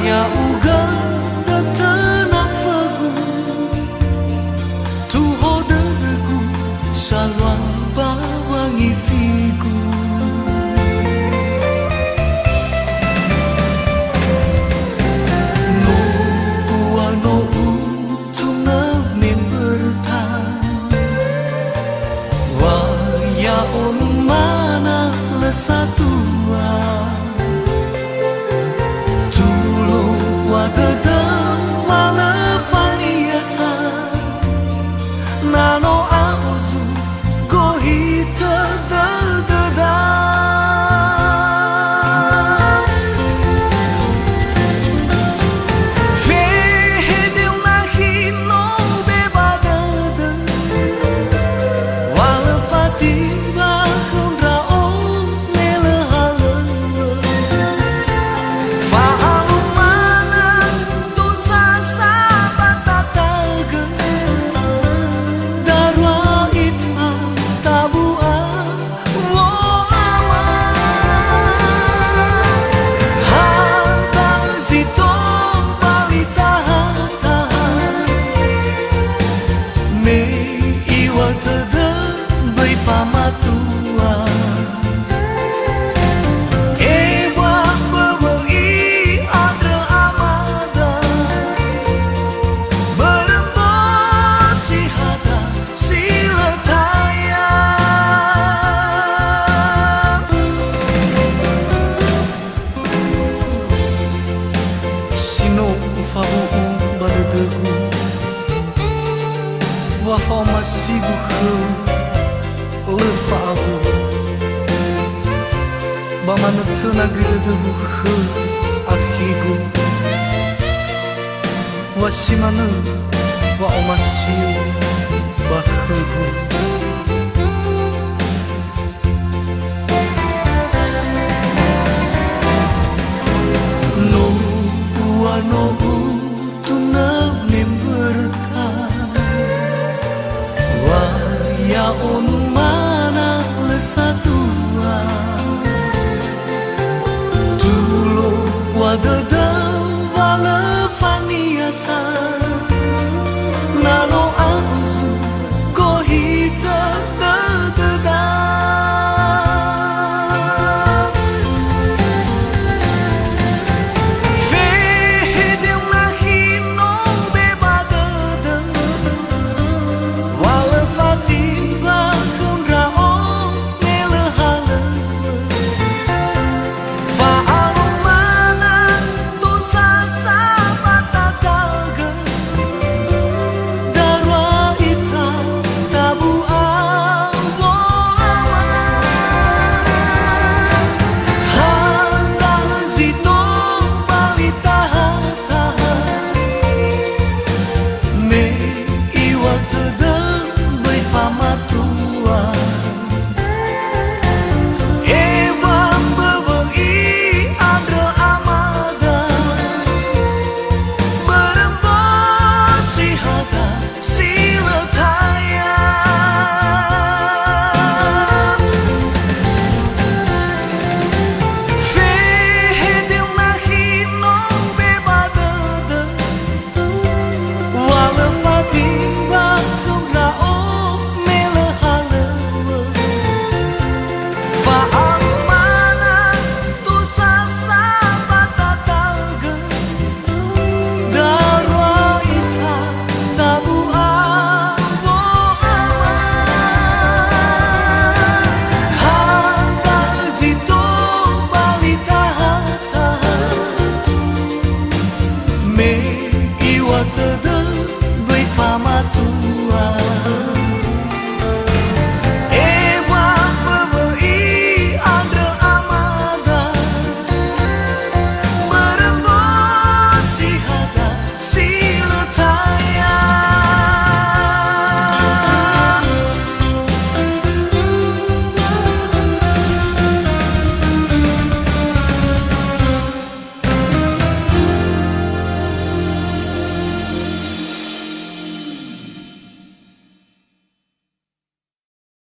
ya uga da tenafagu tu hodegu salwang bawangi figu no ua no tu me berta wa ya on mana lesatua nano auzu kohita da da da fede una hino bebada da wala fatima kundra o mele hala fa'alu mana dosa sabatataga fama tua ewa bewi ada amada berembus si hada sila taya sino ufau badadegu wafa masigu lefagu bamana tunagirdugu akigu wasimana wa omasiu bahugu